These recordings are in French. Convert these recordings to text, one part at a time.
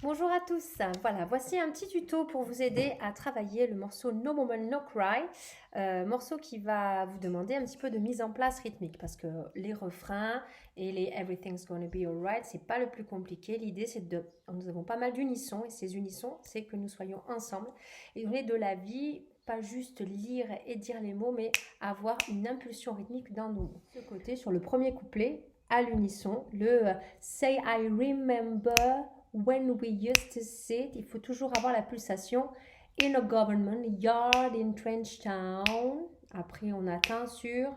Bonjour à tous, voilà, voici un petit tuto pour vous aider à travailler le morceau No Moment No Cry, morceau qui va vous demander un petit peu de mise en place rythmique parce que les refrains et les Everything's Gonna Be Alright, c'est pas le plus compliqué. L'idée c'est nous avons pas mal d'unissons et ces unissons, c'est que nous soyons ensemble et donner de la vie, pas juste lire et dire les mots, mais avoir une impulsion rythmique dans nos mots. De ce côté, sur le premier couplet, à l'unisson, le Say I remember when we used to sit, il faut toujours avoir la pulsation in a government yard in Trench Town. Après, on atteint sur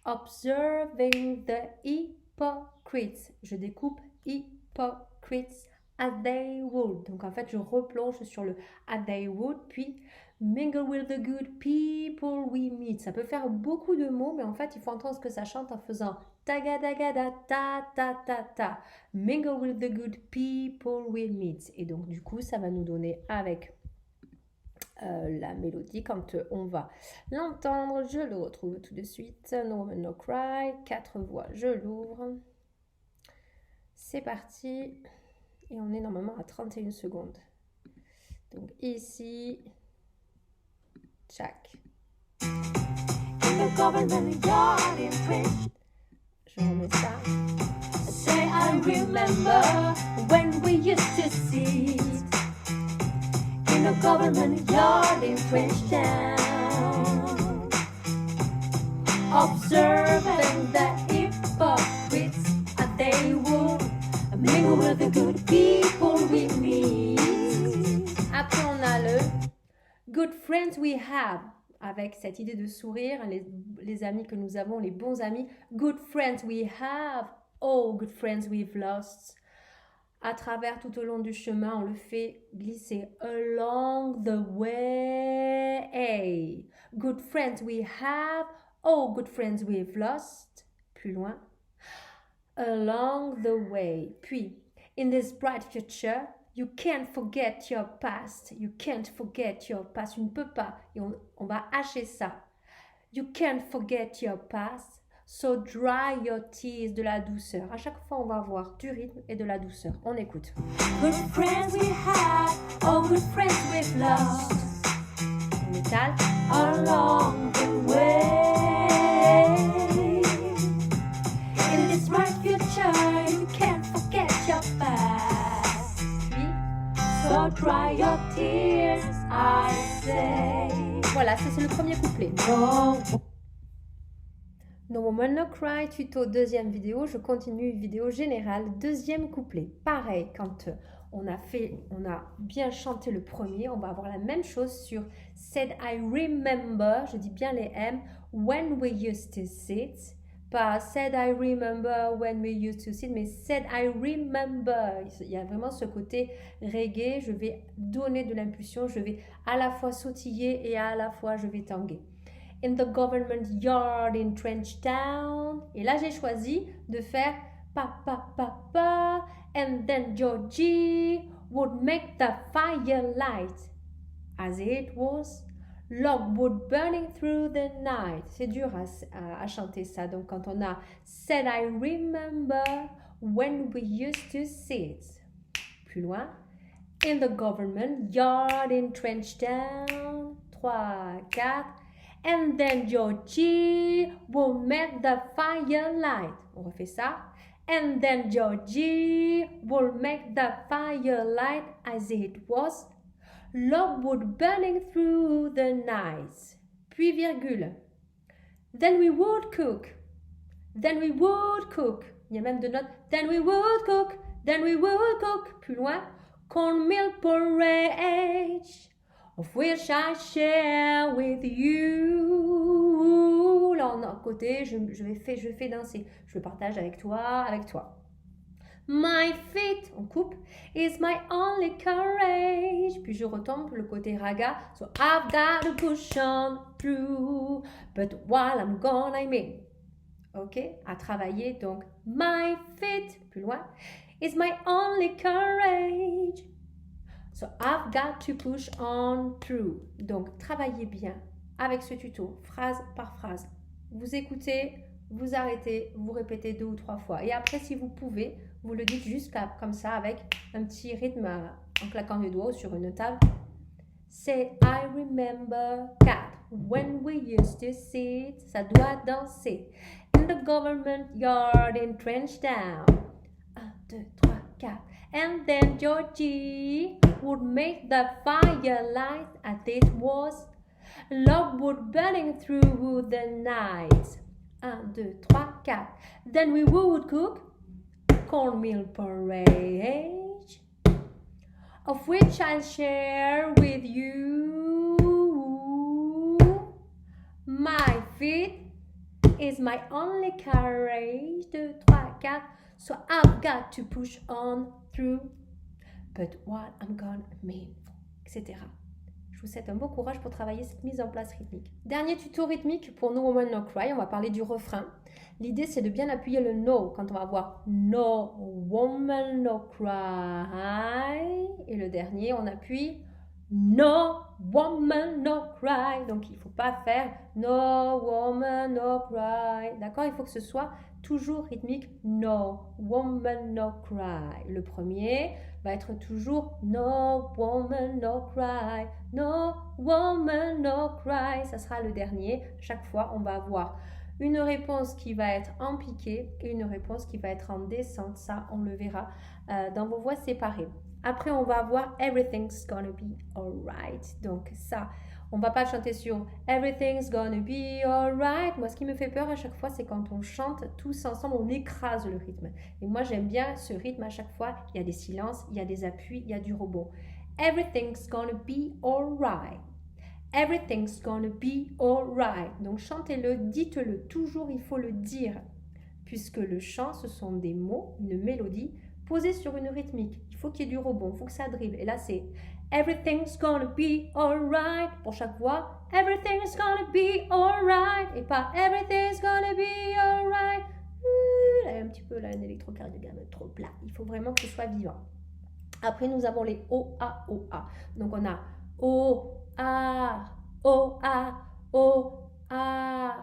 observing the hypocrites. Je découpe hypocrites as they would. Donc en fait, je replonge sur le as they would, puis mingle with the good people we meet. Ça peut faire beaucoup de mots, mais en fait, il faut entendre ce que ça chante en faisant tagadagada ta ta ta ta. Mingle with the good people we meet. Et donc du coup, ça va nous donner avec la mélodie quand on va l'entendre. Je le retrouve tout de suite. No Woman No Cry, 4 voix, je l'ouvre. C'est parti. Et on est normalement à 31 secondes. Donc ici, tchac. Je remets ça. Say I remember when we used to sit in a government yard in French Town, observing the hypocrites as they would mingle with the good people we meet. Après, on a le good friends we have, avec cette idée de sourire, les amis que nous avons, les bons amis. Good friends we have, oh, good friends we've lost. À travers, tout au long du chemin, on le fait glisser. Along the way. Good friends we have, oh, good friends we've lost. Plus loin. Along the way. Puis, in this bright future, you can't forget your past. You can't forget your past. Tu ne peux pas. Et on va hacher ça. You can't forget your past. So dry your tears, de la douceur. À chaque fois, on va avoir du rythme et de la douceur. On écoute. Good friends we had, oh good friends we've lost. Métal. Along the way. In this bright future, you can't forget your past. Puis, so dry your tears, I say. Voilà, c'est le premier couplet. No Woman No Cry, tuto deuxième vidéo, je continue vidéo générale, deuxième couplet. Pareil, quand on a bien chanté le premier, on va avoir la même chose sur Said I remember, je dis bien les M, when we used to sit. Pas Said I remember when we used to sit, mais Said I remember. Il y a vraiment ce côté reggae, je vais donner de l'impulsion, je vais à la fois sautiller et à la fois je vais tanguer. In the government yard in Trench Town. Et là, j'ai choisi de faire pa pa pa pa, and then Georgie would make the fire light. As it was, logwood burning through the night. C'est dur à chanter ça. Donc, quand on a Said I remember when we used to sit. Plus loin. In the government yard in Trench Town. 3, 4. And then Georgie will make the fire light. On refait ça. And then Georgie will make the fire light as it was. Logwood burning through the night. Puis virgule. Then we would cook. Then we would cook. Il y a même deux notes. Then we would cook. Then we would cook. Plus loin. Cornmeal porridge, of which I share with you. Là, en côté, je fais danser. Je le partage avec toi, My feet, on coupe, is my only courage. Puis je retombe le côté raga. So I've got to push on through. But while I'm gone, I mean. Ok, à travailler. Donc, my feet, plus loin, is my only courage. So I've got to push on through. Donc, travaillez bien avec ce tuto, phrase par phrase. Vous écoutez, vous arrêtez, vous répétez 2 ou 3 fois. Et après, si vous pouvez, Vous le dites juste comme ça avec un petit rythme en claquant les doigts sur une table. Say I remember cat when we used to sit. Ça doit danser. In the government yard in Trenchtown. 1, 2, 3, 4. And then Georgie would make the firelight as it was logwood burning through the night. 1, 2, 3, 4. Then we would cook cornmeal porridge, of which I'll share with you. My feet is my only carriage. 2, 3, 4. So I've got to push on through. But what I'm gonna mean, etc. Je vous souhaite un bon courage pour travailler cette mise en place rythmique. Dernier tuto rythmique pour No Woman No Cry, on va parler du refrain. L'idée, c'est de bien appuyer le no quand on va voir No Woman No Cry. Et le dernier, on appuie No Woman No Cry. Donc, il ne faut pas faire No Woman No Cry. D'accord? Il faut que ce soit toujours rythmique. No Woman No Cry. Le premier va être toujours No Woman No Cry. No Woman No Cry. Ça sera le dernier. Chaque fois, on va avoir une réponse qui va être en piqué et une réponse qui va être en descente. Ça, on le verra dans vos voix séparées. Après, on va avoir Everything's Gonna Be Alright. Donc ça, on va pas chanter sur Everything's Gonna Be Alright. Moi, ce qui me fait peur à chaque fois, c'est quand on chante tous ensemble, on écrase le rythme. Et moi, j'aime bien ce rythme à chaque fois. Il y a des silences, il y a des appuis, il y a du rebond. Everything's gonna be alright. Everything's gonna be alright. Donc chantez-le, dites-le. Toujours, il faut le dire. Puisque le chant, ce sont des mots, une mélodie posée sur une rythmique. Il faut qu'il y ait du rebond, il faut que ça dribble. Et là, c'est Everything's gonna be alright. Pour chaque voix, Everything's gonna be alright. Et pas Everything's gonna be alright. Là, un petit peu là, un électrocardiogramme trop plat. Il faut vraiment que ce soit vivant. Après, nous avons les O-A, O-A. Donc, on a O-A, O-A, O-A,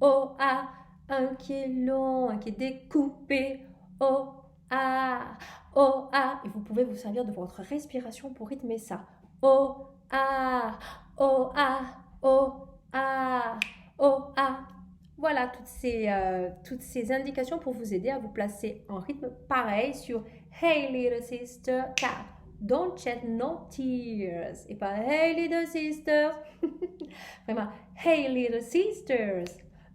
O-A. Un qui est long, un qui est découpé. O-A, O-A. Et vous pouvez vous servir de votre respiration pour rythmer ça. O-A, O-A, O-A, O-A. Voilà toutes ces indications pour vous aider à vous placer en rythme pareil sur Hey little sister cat, don't shed no tears. Et pas Hey little sisters. Vraiment, Hey little sisters,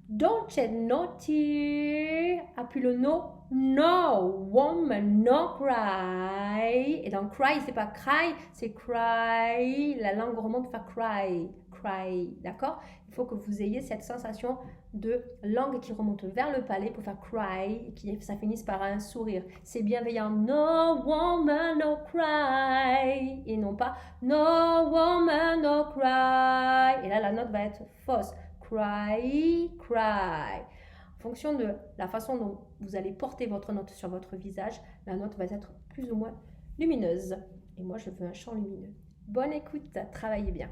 don't shed no tears. Appuie le no. No woman no cry. Et dans cry, c'est pas cry, c'est cry. La langue remonte, faire cry. Cry, d'accord? Il faut que vous ayez cette sensation de langue qui remonte vers le palais pour faire cry, ça finisse par un sourire. C'est bienveillant. No woman no cry. Et non pas no woman no cry. Et là, la note va être fausse. Cry, cry. En fonction de la façon dont vous allez porter votre note sur votre visage, la note va être plus ou moins lumineuse. Et moi, je veux un chant lumineux. Bonne écoute, travaillez bien.